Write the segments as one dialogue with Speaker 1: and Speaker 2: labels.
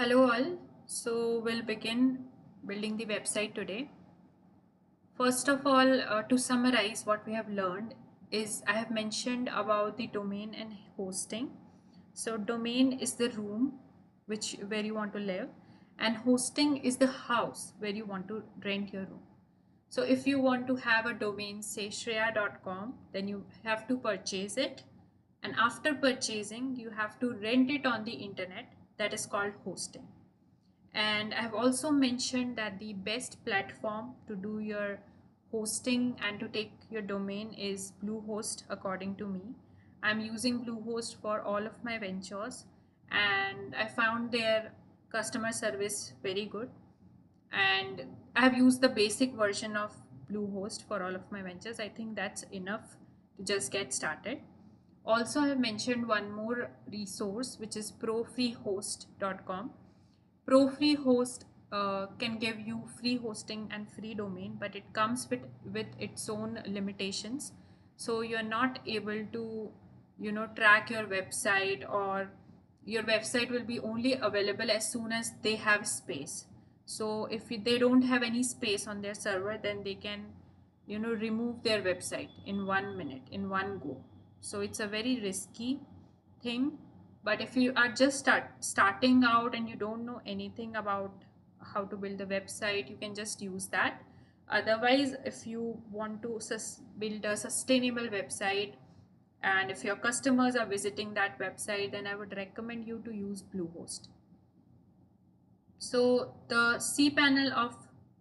Speaker 1: Hello all. So we'll begin building the website today. First of all, to summarize what we have learned is I have mentioned about the domain and hosting. So domain is the room where you want to live, and hosting is the house where you want to rent your room. So if you want to have a domain, say shreya.com, then you have to purchase it. And after purchasing, you have to rent it on the internet. That is called hosting. And I've also mentioned that the best platform to do your hosting and to take your domain is Bluehost, according to me. I'm using Bluehost for all of my ventures, and I found their customer service very good. And I've used the basic version of Bluehost for all of my ventures. I think that's enough to just get started. Also, I have mentioned one more resource, which is profreehost.com. ProFreeHost can give you free hosting and free domain, but it comes with its own limitations. So you're not able to, track your website, or your website will be only available as soon as they have space. So if they don't have any space on their server, then they can, remove their website in 1 minute, in one go. So it's a very risky thing. But if you are just starting out and you don't know anything about how to build a website, you can just use that. Otherwise, if you want to build a sustainable website, and if your customers are visiting that website, then I would recommend you to use Bluehost. So the cPanel of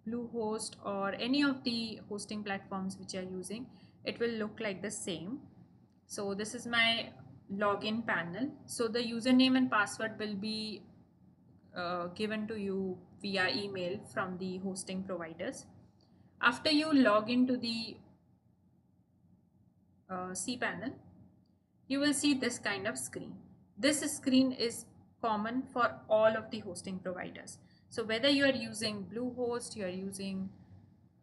Speaker 1: Bluehost or any of the hosting platforms which you are using, it will look like the same. So this is my login panel. So the username and password will be given to you via email from the hosting providers. After you log into the cPanel, you will see this kind of screen. This screen is common for all of the hosting providers. So whether you are using Bluehost, you are using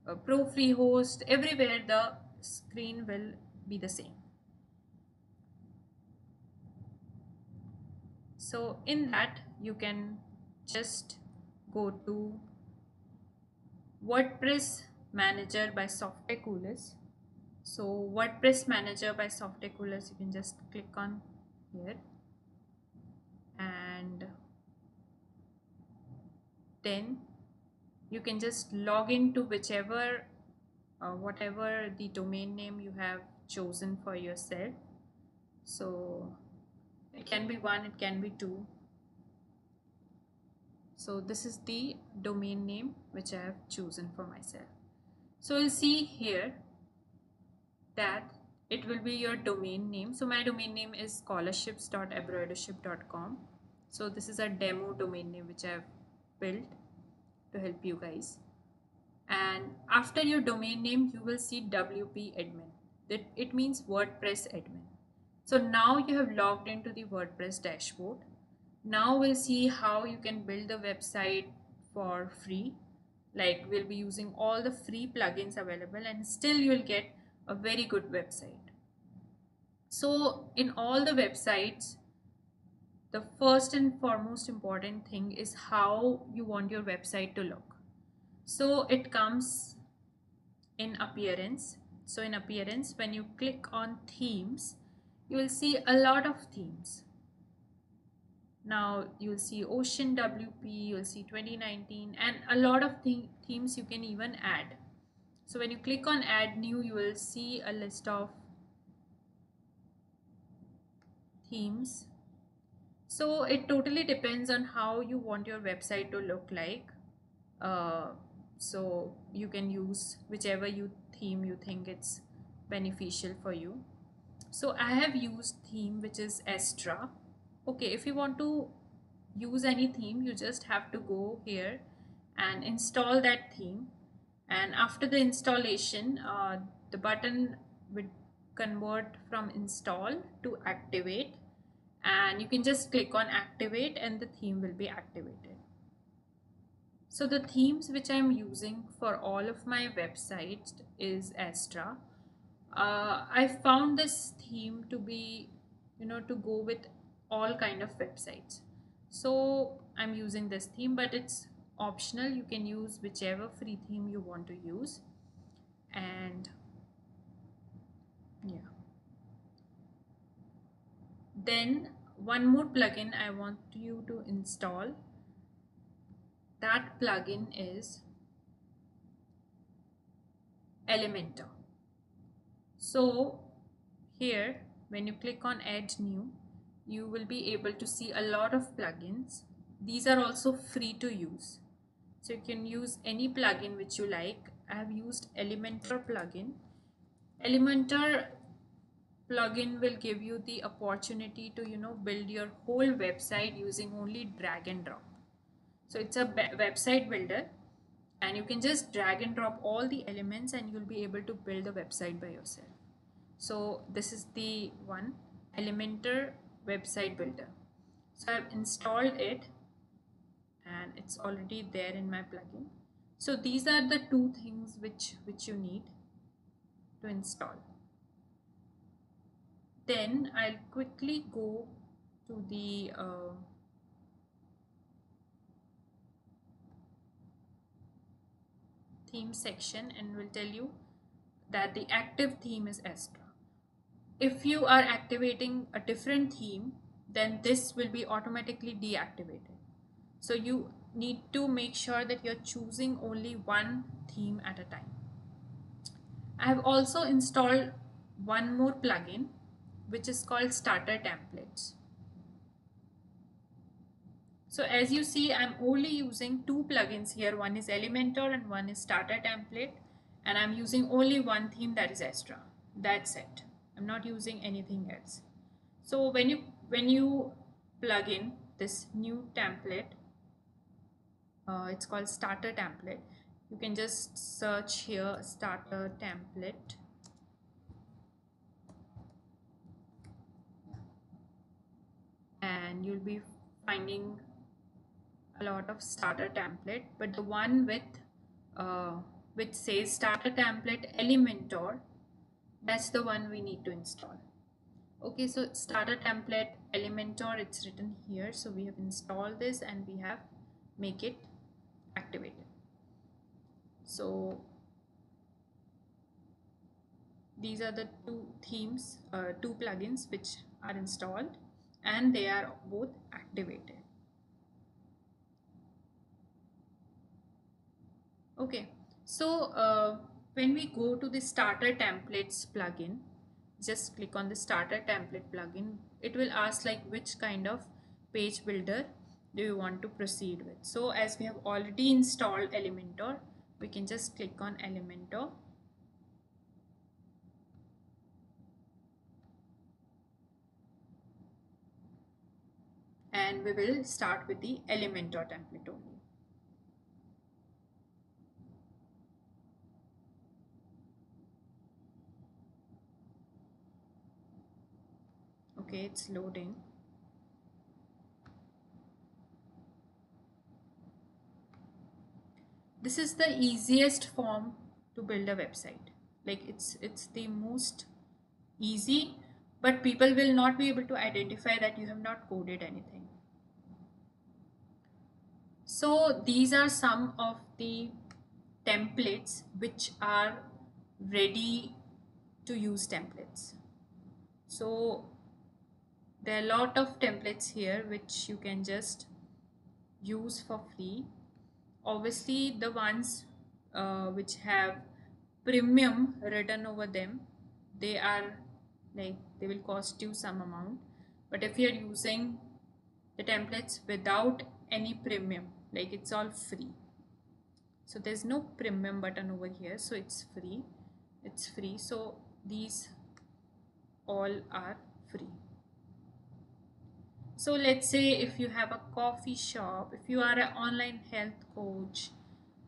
Speaker 1: ProFreeHost, everywhere the screen will be the same. So in that, you can just go to WordPress Manager by Softwarecoolers. So WordPress Manager by Softwarecoolers, you can just click on here, and then you can just log into whichever whatever the domain name you have chosen for yourself. So it can be one, it can be two. So this is the domain name which I have chosen for myself. So you'll see here that it will be your domain name. So my domain name is scholarships.embroidership.com. So this is a demo domain name which I have built to help you guys. And after your domain name, you will see WP admin. That it means WordPress admin. So now you have logged into the WordPress dashboard. Now we'll see how you can build a website for free. Like, we'll be using all the free plugins available, and still you'll get a very good website. So in all the websites, the first and foremost important thing is how you want your website to look. So it comes in appearance. So in appearance, when you click on themes, you will see a lot of themes. Now you'll see Ocean WP, you'll see 2019, and a lot of themes you can even add. So when you click on add new, you will see a list of themes. So it totally depends on how you want your website to look like. So you can use whichever theme you think it's beneficial for you. So I have used theme which is Astra. Okay, if you want to use any theme, you just have to go here and install that theme. And after the installation, the button would convert from install to activate, and you can just click on activate and the theme will be activated. So the themes which I'm using for all of my websites is Astra. I found this theme to be, to go with all kind of websites. So I'm using this theme, but it's optional. You can use whichever free theme you want to use. And yeah, then one more plugin I want you to install. That plugin is Elementor. So here, when you click on add new, you will be able to see a lot of plugins. These are also free to use. So you can use any plugin which you like. I have used Elementor plugin. Elementor plugin will give you the opportunity to build your whole website using only drag and drop. So it's a website builder, and you can just drag and drop all the elements and you'll be able to build the website by yourself. So this is the one, Elementor website builder. So I've installed it and it's already there in my plugin. So these are the two things which you need to install. Then I'll quickly go to the theme section and will tell you that the active theme is Astra. If you are activating a different theme, then this will be automatically deactivated. So you need to make sure that you're choosing only one theme at a time. I have also installed one more plugin which is called Starter Templates. So as you see, I'm only using two plugins here. One is Elementor and one is Starter Template, and I'm using only one theme, that is Astra. That's it. I'm not using anything else. So when you plug in this new template, it's called Starter Template. You can just search here Starter Template, and you'll be finding a lot of starter template, but the one which says Starter Template Elementor, that's the one we need to install. Okay, so Starter Template Elementor, it's written here. So we have installed this and we have make it activated. So these are the two themes, two plugins which are installed and they are both activated. Okay, so when we go to the Starter Templates plugin, just click on the Starter Template plugin. It will ask like which kind of page builder do you want to proceed with. So as we have already installed Elementor, we can just click on Elementor. And we will start with the Elementor template only. Okay, it's loading. This is the easiest form to build a website. Like it's the most easy, but people will not be able to identify that you have not coded anything. So these are some of the templates which are ready to use templates. So there are a lot of templates here which you can just use for free. Obviously the ones which have premium written over them, they are like they will cost you some amount. But if you're using the templates without any premium, like it's all free, so there's no premium button over here, so it's free. So these all are free. So let's say if you have a coffee shop, if you are an online health coach,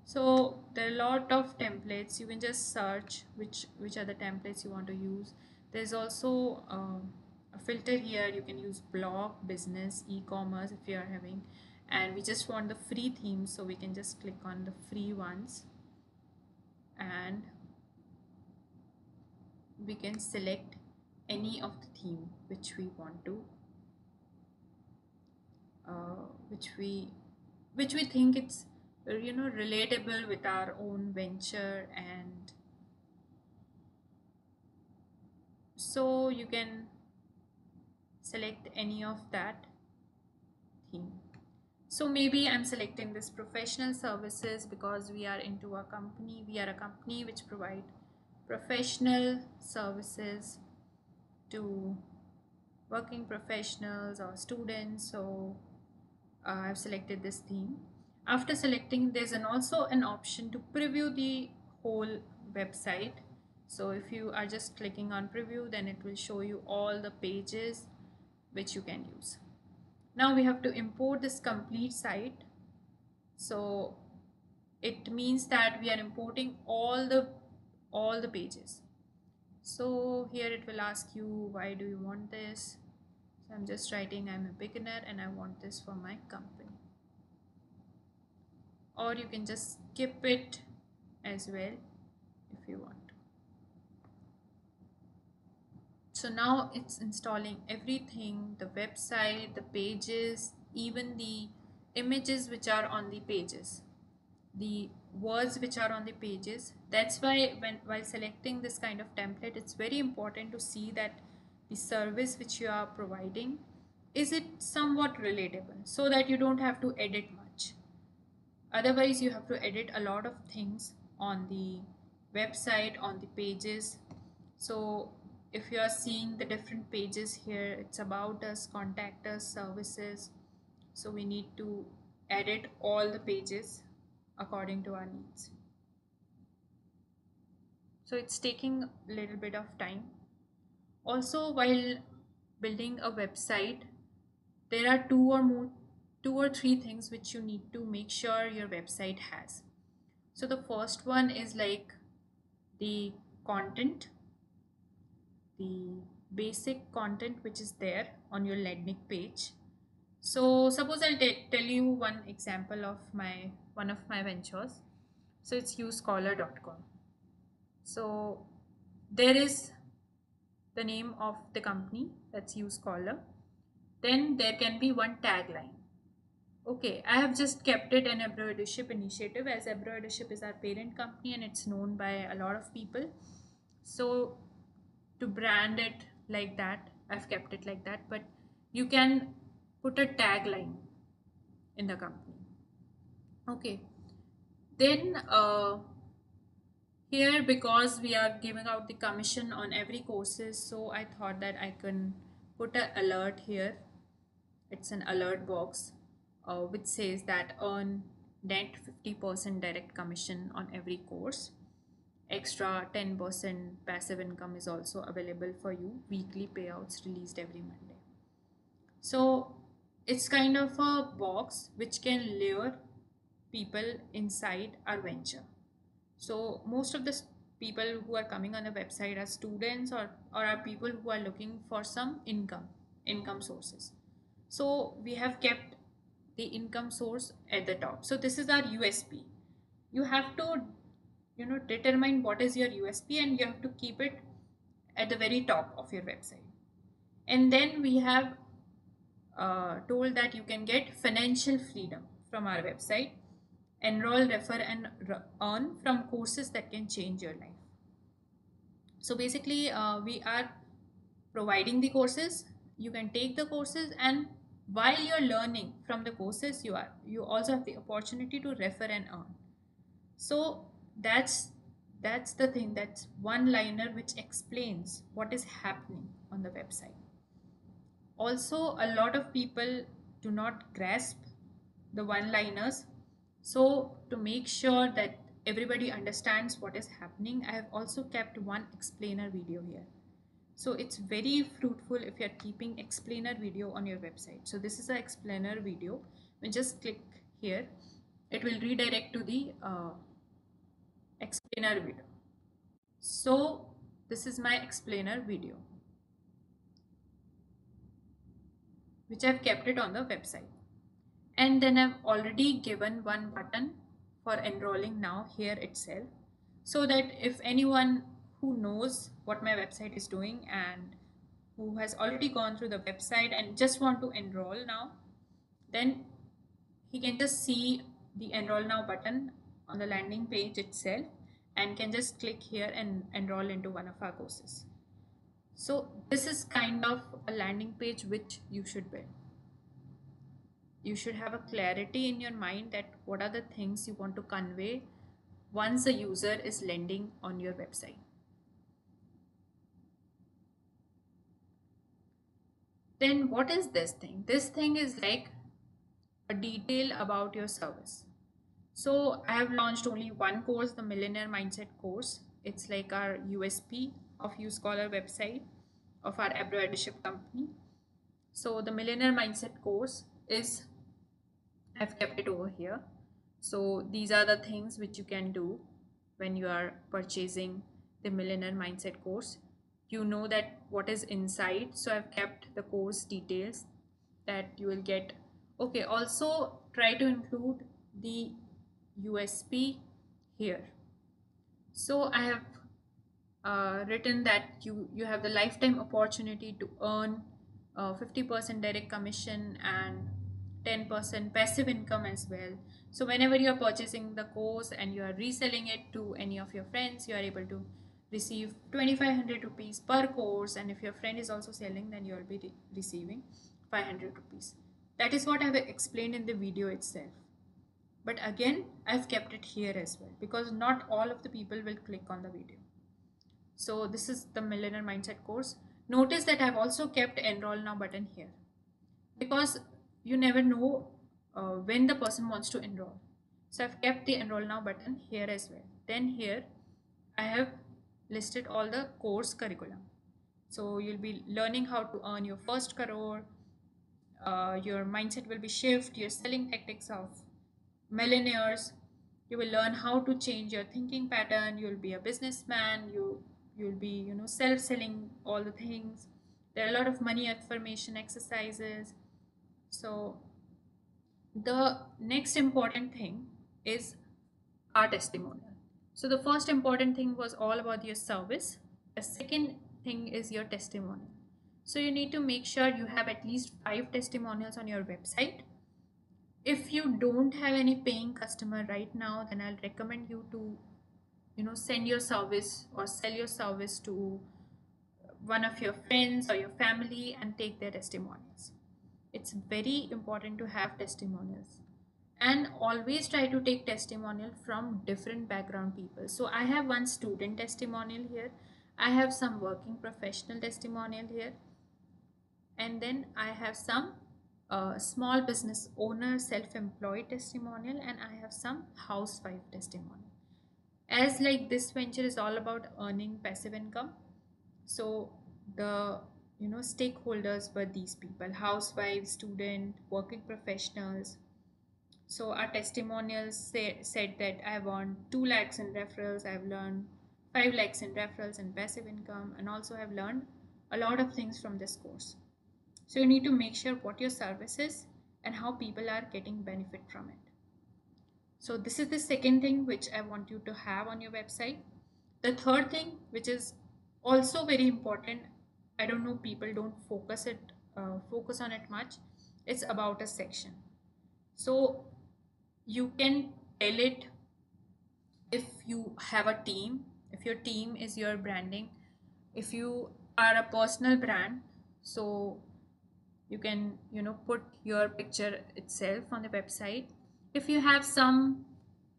Speaker 1: so there are a lot of templates. You can just search which are the templates you want to use. There's also a filter here. You can use blog, business, e-commerce if you are having, and we just want the free themes, so we can just click on the free ones and we can select any of the theme which we want to which we think it's relatable with our own venture, and so you can select any of that theme. So maybe I'm selecting this professional services because we are into a company. We are a company which provide professional services to working professionals or students. So I've selected this theme. After selecting, there's also an option to preview the whole website. So if you are just clicking on preview, then it will show you all the pages which you can use. Now we have to import this complete site. So it means that we are importing all the pages. So here it will ask you, why do you want this? So I'm just writing I'm a beginner and I want this for my company. Or you can just skip it as well if you want. So now it's installing everything, the website, the pages, even the images which are on the pages, the words which are on the pages. That's why while selecting this kind of template, it's very important to see that the service which you are providing, is it somewhat relatable, so that you don't have to edit much. Otherwise you have to edit a lot of things on the website, on the pages. So if you are seeing the different pages here, it's about us, contact us, services. So we need to edit all the pages according to our needs. So it's taking a little bit of time. Also, while building a website, there are two or three things which you need to make sure your website has. So the first one is like the content, the basic content which is there on your landing page. So suppose I'll tell you one example of one of my ventures. So it's usescholar.com. So there is the name of the company, that's usescholar. Then there can be one tagline. Okay, I have just kept it an Embroidership initiative, as Embroidership is our parent company and it's known by a lot of people. So to brand it like that, I've kept it like that, but you can put a tagline in the company. Okay, then here, because we are giving out the commission on every courses, so I thought that I can put an alert here. It's an alert box which says that earn net 50% direct commission on every course. Extra 10% passive income is also available for you. Weekly payouts released every Monday. So it's kind of a box which can lure people inside our venture. So most of the people who are coming on the website are students or are people who are looking for some income sources. So we have kept the income source at the top. So this is our USP. You have to determine what is your USP and you have to keep it at the very top of your website. And then we have told that you can get financial freedom from our website, enroll, refer and earn from courses that can change your life. So basically we are providing the courses. You can take the courses, and while you're learning from the courses, you also have the opportunity to refer and earn. So that's the thing, that's one liner which explains what is happening on the website. Also, a lot of people do not grasp the one liners. So to make sure that everybody understands what is happening, I have also kept one explainer video here. So it's very fruitful if you're keeping explainer video on your website. So this is an explainer video. When just click here, it will redirect to the explainer video. So this is my explainer video, which I've kept it on the website. And then I've already given one button for enrolling now here itself, so that if anyone who knows what my website is doing and who has already gone through the website and just want to enroll now, then he can just see the enroll now button on the landing page itself and can just click here and enroll into one of our courses. So this is kind of a landing page which you should build. You should have a clarity in your mind that what are the things you want to convey once a user is landing on your website. Then what is this thing? This thing is like a detail about your service. So I have launched only one course, the Millionaire Mindset course. It's like our USP of UScholar website of our apprenticeship company. So the Millionaire Mindset course is, I've kept it over here. So these are the things which you can do when you are purchasing the Millionaire Mindset course. You know that what is inside. So I've kept the course details that you will get. Okay, also try to include the USP here. So I have written that you have the lifetime opportunity to earn 50% direct commission and 10% passive income as well. So whenever you are purchasing the course and you are reselling it to any of your friends, you are able to receive 2500 rupees per course, and if your friend is also selling, then you will be receiving 500 rupees. That is what I have explained in the video itself. But again, I've kept it here as well because not all of the people will click on the video. So this is the Millionaire Mindset course. Notice that I've also kept enroll now button here because you never know when the person wants to enroll. So I've kept the enroll now button here as well. Then here I have listed all the course curriculum. So you'll be learning how to earn your first crore. Your mindset will be shift, your selling tactics of millionaires. You will learn how to change your thinking pattern. You'll be a businessman. You'll be self-selling all the things. There are a lot of money affirmation exercises. So the next important thing is our testimonial. So the first important thing was all about your service. The second thing is your testimonial. So you need to make sure you have at least 5 testimonials on your website. If you don't have any paying customer right now, then I'll recommend you to send your service or sell your service to one of your friends or your family and take their testimonials. It's very important to have testimonials, and always try to take testimonial from different background people. So I have one student testimonial here, I have some working professional testimonial here, and then I have some small business owner self-employed testimonial, and I have some housewife testimonial. As like this venture is all about earning passive income, so the stakeholders were these people: housewives, student, working professionals. So our testimonials said that I have earned 2 lakhs in referrals, I've learned 5 lakhs in referrals and passive income, and also have learned a lot of things from this course. So you need to make sure what your service is and how people are getting benefit from it. So this is the second thing which I want you to have on your website. The third thing, which is also very important, I don't know, people don't focus on it much. It's about a section. So you can tell it if you have a team, if your team is your branding, if you are a personal brand, so you can put your picture itself on the website. If you have some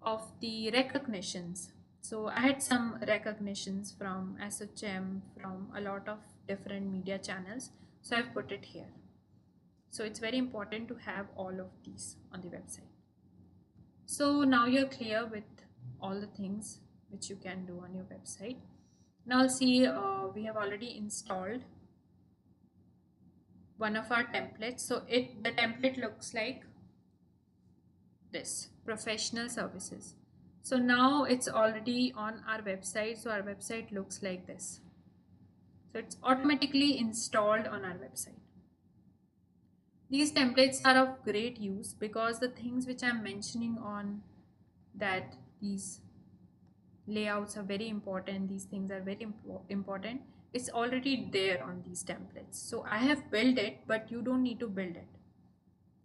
Speaker 1: of the recognitions, so I had some recognitions from SHM, from a lot of different media channels, so I've put it here. So it's very important to have all of these on the website. So now you're clear with all the things which you can do on your website. Now see, we have already installed one of our templates. So the template looks like this: professional services. So now it's already on our website. So our website looks like this. So it's automatically installed on our website. These templates are of great use because the things which I'm mentioning on that, these layouts are very important, these things are very important, it's already there on these templates. So I have built it, but you don't need to build it.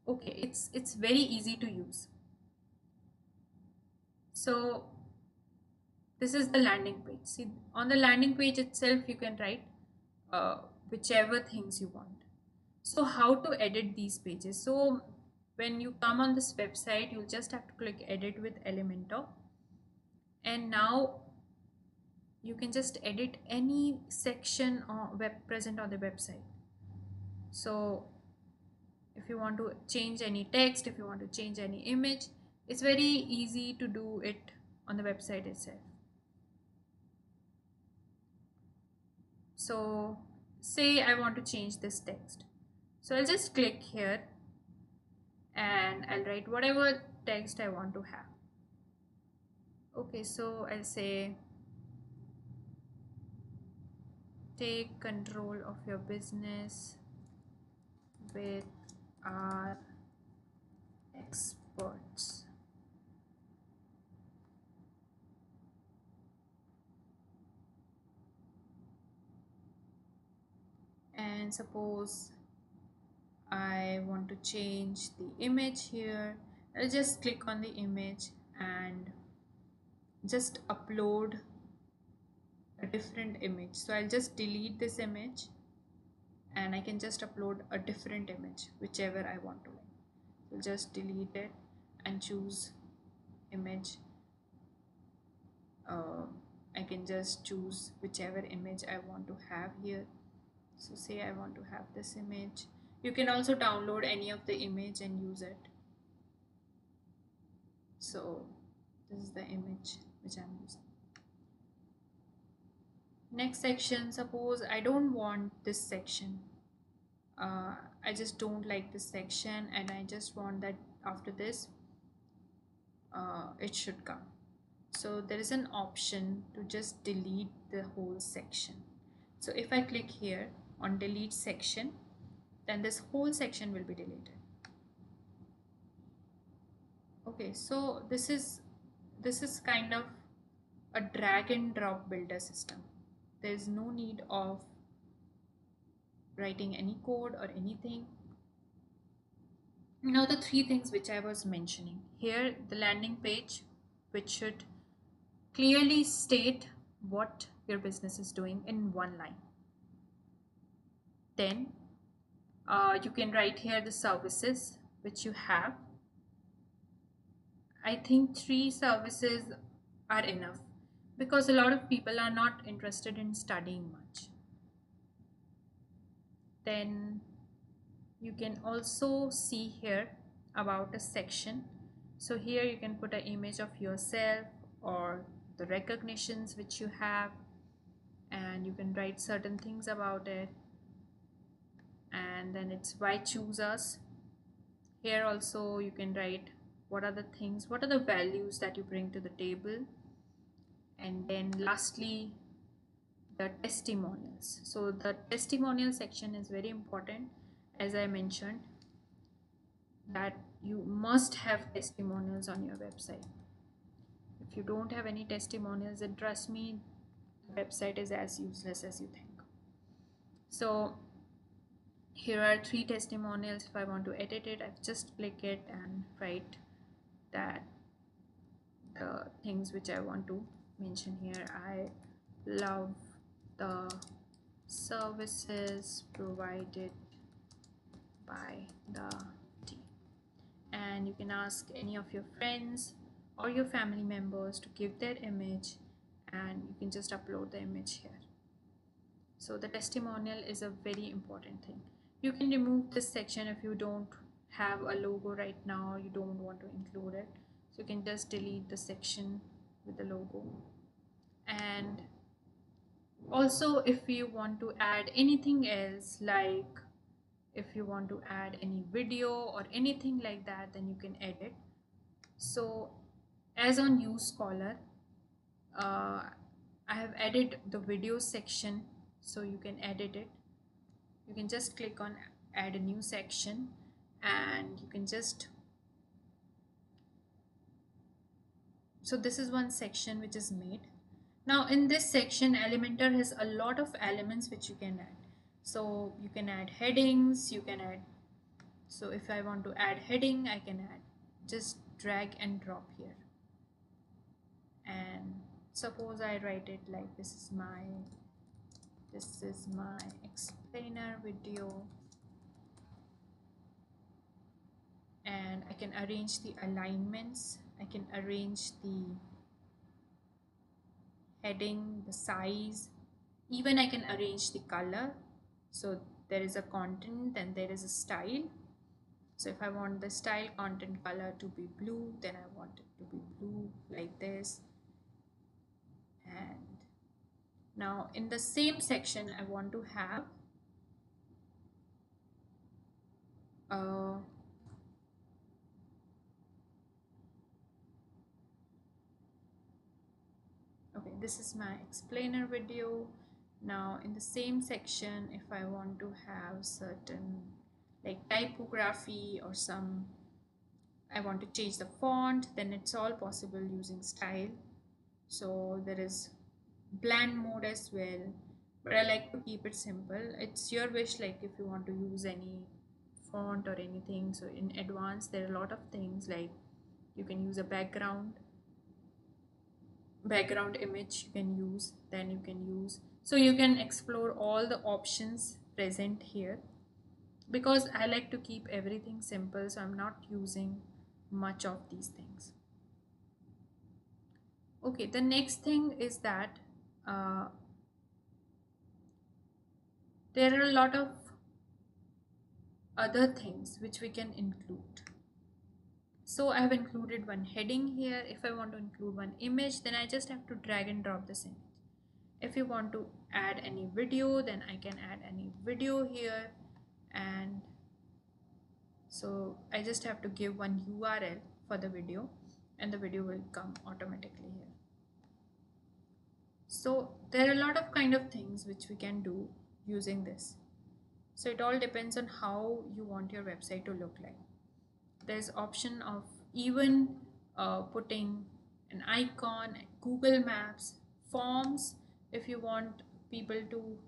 Speaker 1: Okay, it's very easy to use. So this is the landing page. See, on the landing page itself you can write uh, whichever things you want. So how to edit these pages? So when you come on this website, you'll just have to click edit with Elementor, and now you can just edit any section or web present on the website. So if you want to change any text, if you want to change any image, it's very easy to do it on the website itself. So say I want to change this text, so I'll just click here and I'll write whatever text I want to have. Okay, so I'll say take control of your business with our experts. And suppose I want to change the image here, I'll just click on the image and just upload a different image. So I'll just delete this image and I can just upload a different image, whichever I want to. So just delete it and choose image. I can just choose whichever image I want to have here. So say I want to have this image. You can also download any of the image and use it. So this is the image which I'm using. Next section, suppose I don't want this section. I just don't like this section and I just want that after this it should come. So there is an option to just delete the whole section. So if I click here on delete section, then this whole section will be deleted. Okay, so this is kind of a drag and drop builder system. There is no need of writing any code or anything. Now the three things which I was mentioning here, the landing page, which should clearly state what your business is doing in one line. Then you can write here the services which you have. I think 3 services are enough because a lot of people are not interested in studying much. Then you can also see here about a section. So here you can put an image of yourself or the recognitions which you have, and you can write certain things about it. And then it's why choose us. Here also you can write what are the things, what are the values that you bring to the table. And then lastly, the testimonials. So the testimonial section is very important. As I mentioned, that you must have testimonials on your website. If you don't have any testimonials, then trust me, the website is as useless as you think. So here are 3 testimonials. If I want to edit it, I just click it and write that the things which I want to mention here. I love the services provided by the team. And you can ask any of your friends or your family members to give their image, and you can just upload the image here. So the testimonial is a very important thing. You can remove this section if you don't have a logo right now or you don't want to include it. So you can just delete the section with the logo. And also if you want to add anything else, like if you want to add any video or anything like that, then you can edit. So as on Use Scholar, I have added the video section, so you can edit it. You can just click on add a new section and you can just, so this is one section which is made. Now in this section, Elementor has a lot of elements which you can add. So you can add headings, you can add So if I want to add heading, I can add, just drag and drop here. And suppose I write it like this is my explainer video, and I can arrange the alignments, I can arrange the heading, the size, even I can arrange the color. So there is a content and there is a style. So if I want the style, content, color to be blue, then I want it to be blue like this. And now in the same section I want to have okay, this is my explainer video. Now in the same section, if I want to have certain like typography or some, I want to change the font, then it's all possible using style. So there is blend mode as well, but I like to keep it simple. It's your wish, like if you want to use any font or anything. So in advanced there are a lot of things, like you can use a background image you can use, then you can use, so you can explore all the options present here. Because I like to keep everything simple, so I'm not using much of these things. Okay, the next thing is that there are a lot of other things which we can include. So I have included one heading here. If I want to include one image, then I just have to drag and drop this image. If you want to add any video, then I can add any video here. And so I just have to give one URL for the video and the video will come automatically here. So there are a lot of kind of things which we can do using this. So it all depends on how you want your website to look like. There's option of even putting an icon, Google Maps, forms if you want people to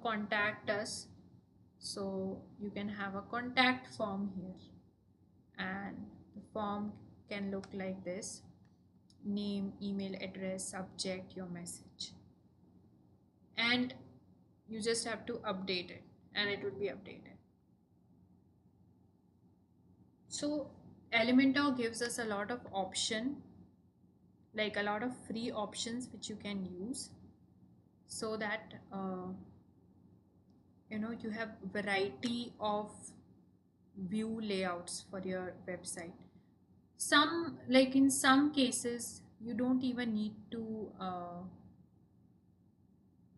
Speaker 1: contact us. So you can have a contact form here, and the form can look like this: name, email address, subject, your message, and you just have to update it and it will be updated. So Elementor gives us a lot of option, like a lot of free options which you can use, so that you have variety of view layouts for your website. Some, like in some cases, you don't even need to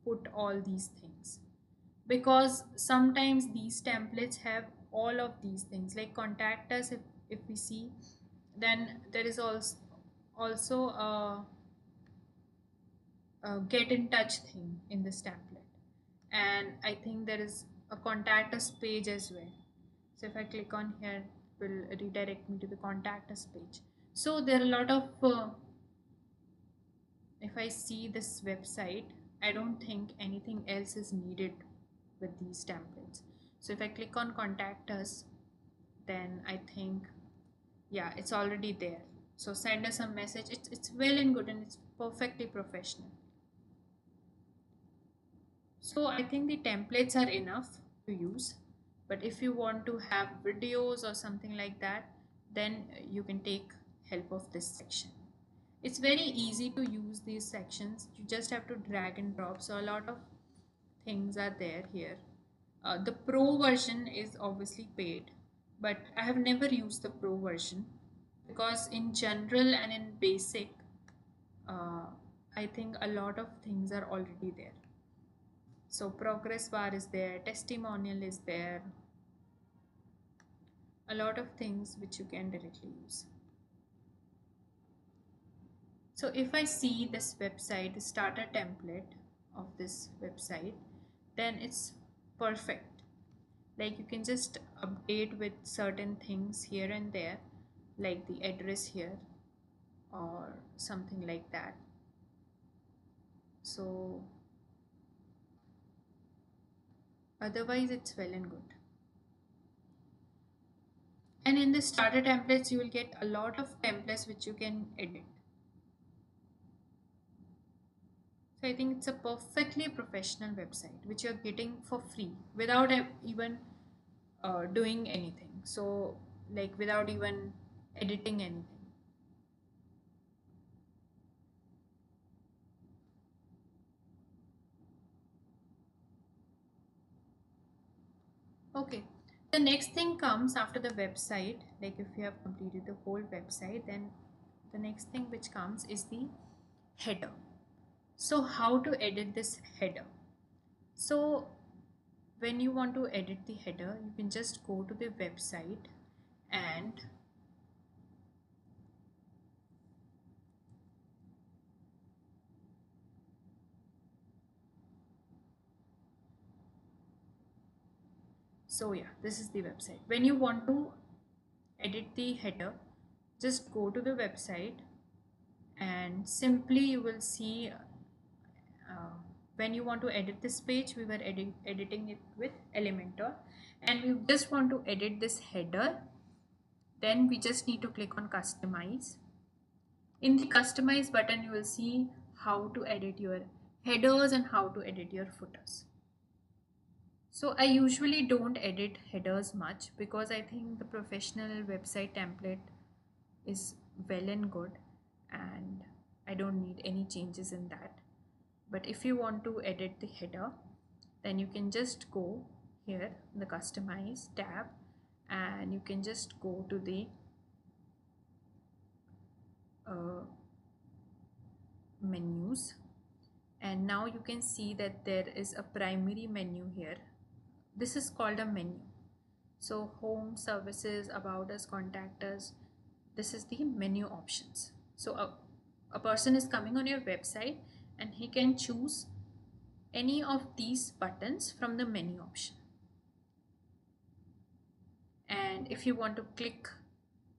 Speaker 1: put all these things, because sometimes these templates have all of these things, like contact us. If we see, then there is also a get in touch thing in this template, and I think there is a contact us page as well. So if I click on here, it will redirect me to the contact us page. So there are a lot of if I see this website, I don't think anything else is needed with these templates. So if I click on contact us, then I think, yeah, it's already there. So send us a message. It's well and good and it's perfectly professional. So I think the templates are enough to use, but if you want to have videos or something like that, then you can take help of this section. It's very easy to use these sections. You just have to drag and drop. So a lot of things are there here. The pro version is obviously paid, but I have never used the pro version, because in general and in basic, I think a lot of things are already there. So progress bar is there, testimonial is there, a lot of things which you can directly use. So if I see this website, the starter template of this website, then it's perfect. Like you can just update with certain things here and there, like the address here or something like that. So otherwise it's well and good. And in the starter templates, you will get a lot of templates which you can edit. So I think it's a perfectly professional website which you're getting for free without even doing anything. So, like without even editing anything. Okay. The next thing comes after the website. Like if you have completed the whole website, then the next thing which comes is the header. So how to edit this header? So when you want to edit the header, you can just go to the website and so yeah, this is the website. When you want to edit the header, just go to the website and simply you will see when you want to edit this page, we were editing it with Elementor, and we just want to edit this header. Then we just need to click on customize. In the customize button, you will see how to edit your headers and how to edit your footers. So I usually don't edit headers much because I think the professional website template is well and good and I don't need any changes in that. But if you want to edit the header, then you can just go here in the customize tab and you can just go to the menus, and now you can see that there is a primary menu here. This is called a menu. So home, services, about us, contact us, this is the menu options. So a person is coming on your website and he can choose any of these buttons from the menu option. And if you want to click,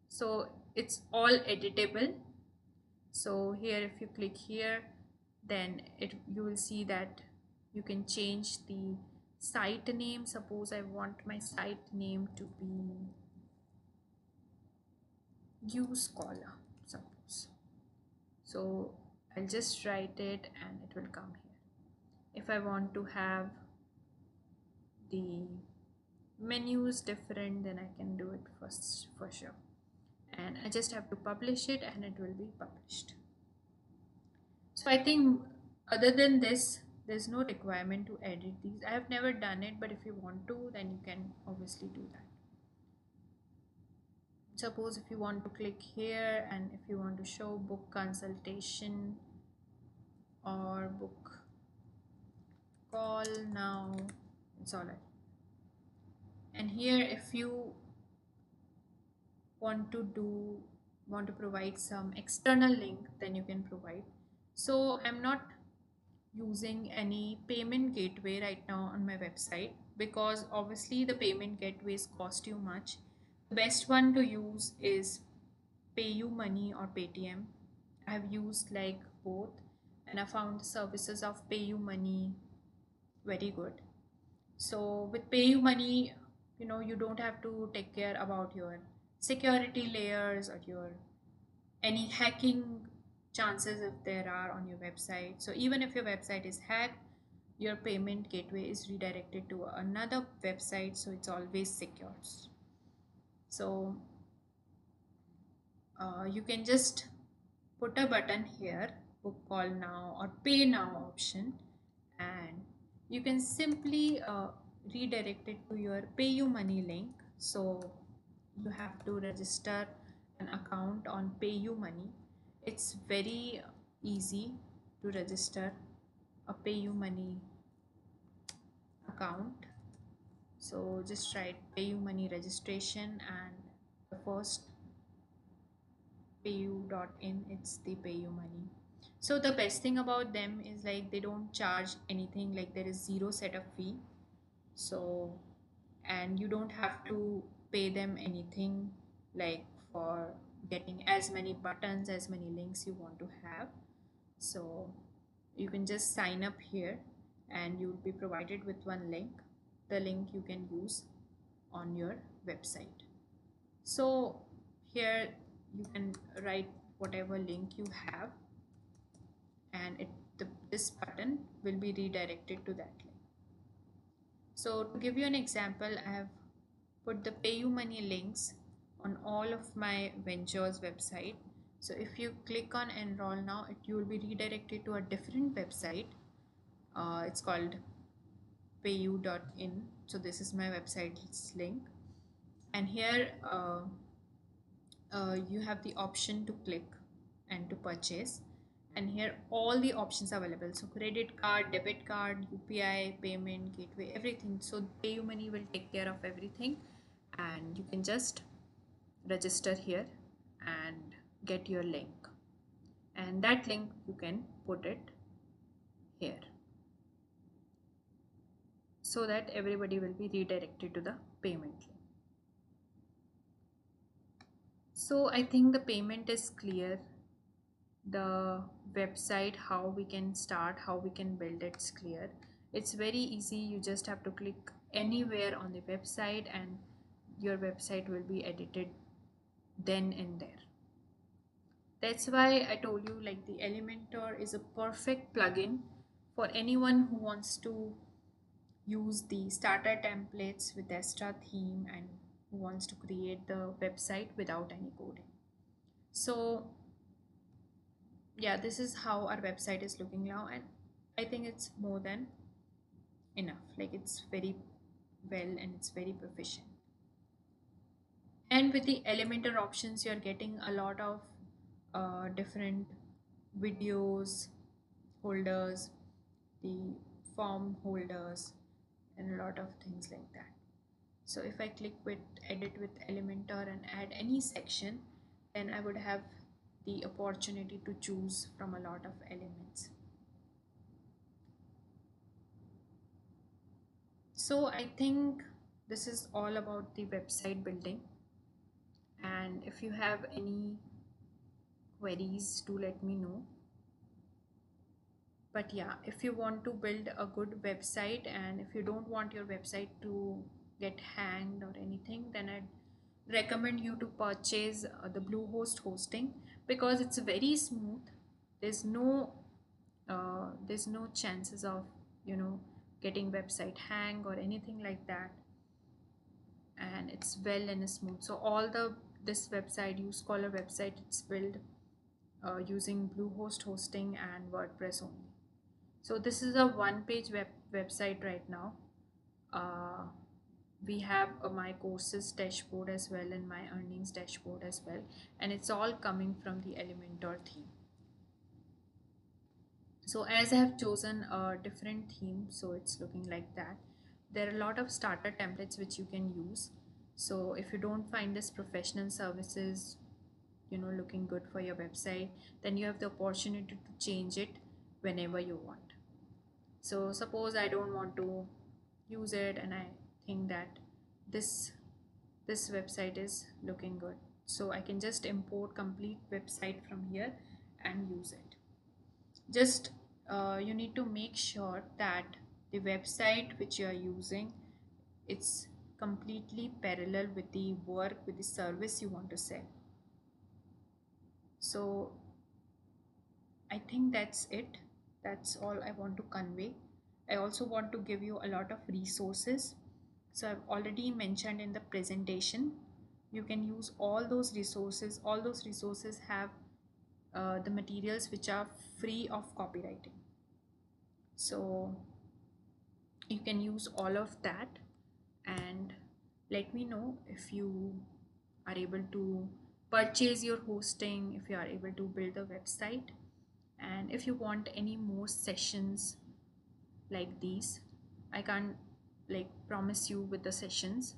Speaker 1: so it's all editable. So here if you click here, then you will see that you can change the site name. Suppose I want my site name to be uScholar, suppose. So I'll just write it and it will come here. If I want to have the menus different, then I can do it first for sure. And I just have to publish it and it will be published. So I think other than this, there's no requirement to edit these. I have never done it, but if you want to, then you can obviously do that. Suppose if you want to click here and if you want to show book consultation or book call now, it's all right. And here if you want to provide some external link, then you can provide. So I'm not using any payment gateway right now on my website because obviously the payment gateways cost you much. The best one to use is PayUmoney or Paytm. I have used like both and I found the services of PayUmoney very good. So with PayUmoney, you don't have to take care about your security layers or your any hacking chances if there are on your website. So even if your website is hacked, your payment gateway is redirected to another website, so it's always secure. So you can just put a button here, book call now or pay now option, and you can simply redirect it to your PayUmoney link. So you have to register an account on PayUmoney. It's very easy to register a PayUmoney account. So just write PayUmoney registration and the first payu.in, it's the PayUmoney. So the best thing about them is like they don't charge anything, like there is zero setup fee. So and you don't have to pay them anything like for getting as many buttons, as many links you want to have. So you can just sign up here and you will be provided with one link. The link you can use on your website. So here you can write whatever link you have, and this button will be redirected to that link. So to give you an example, I have put the pay you money links on all of my ventures website. So if you click on enroll now, you will be redirected to a different website. It's called payu.in. So this is my website's link, and here you have the option to click and to purchase, and here all the options are available. So credit card, debit card, UPI, payment gateway, everything. So PayUmoney will take care of everything, and you can just register here and get your link, and that link you can put it here so that everybody will be redirected to the payment link. So I think the payment is clear. The website, how we can start, how we can build, it's clear. It's very easy. You just have to click anywhere on the website and your website will be edited then and there. That's why I told you, like, the Elementor is a perfect plugin for anyone who wants to use the starter templates with Astra theme and who wants to create the website without any coding. So yeah, this is how our website is looking now, and I think it's more than enough. Like, it's very well and it's very proficient. And with the Elementor options, you're getting a lot of different videos holders, the form holders, and a lot of things like that. So if I click with edit with Elementor and add any section, then I would have the opportunity to choose from a lot of elements. So I think this is all about the website building, and if you have any queries, do let me know. But yeah, if you want to build a good website and if you don't want your website to get hanged or anything, then I'd recommend you to purchase the Bluehost hosting, because it's very smooth. There's no chances of getting website hang or anything like that, and it's well and smooth. So all this website, Scholar website, it's built using Bluehost hosting and WordPress only. So this is a one-page website right now. We have my courses dashboard as well and my earnings dashboard as well, and it's all coming from the Elementor theme. So as I have chosen a different theme, so it's looking like that. There are a lot of starter templates which you can use. So if you don't find this professional services looking good for your website, then you have the opportunity to change it whenever you want. So suppose I don't want to use it and I think that this website is looking good, so I can just import complete website from here and use it. Just you need to make sure that the website which you are using, it's completely parallel with the work, with the service you want to sell. So I think that's it. That's all I want to convey. I also want to give you a lot of resources. So I've already mentioned in the presentation, you can use all those resources. All those resources have the materials which are free of copywriting. So you can use all of that, and let me know if you are able to purchase your hosting, if you are able to build a website, and if you want any more sessions like these. I can't promise you with the sessions,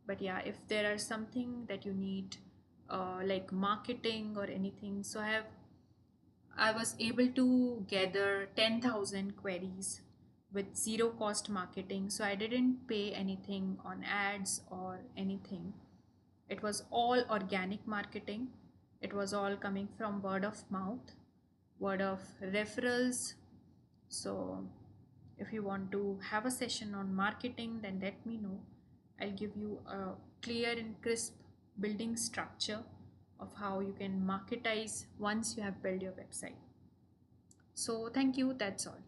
Speaker 1: but yeah, if there are something that you need like marketing or anything, so I was able to gather 10,000 queries with zero cost marketing. So I didn't pay anything on ads or anything. It was all organic marketing. It was all coming from word of mouth, word of referrals. So if you want to have a session on marketing, then let me know. I'll give you a clear and crisp building structure of how you can marketize once you have built your website. So thank you, that's all.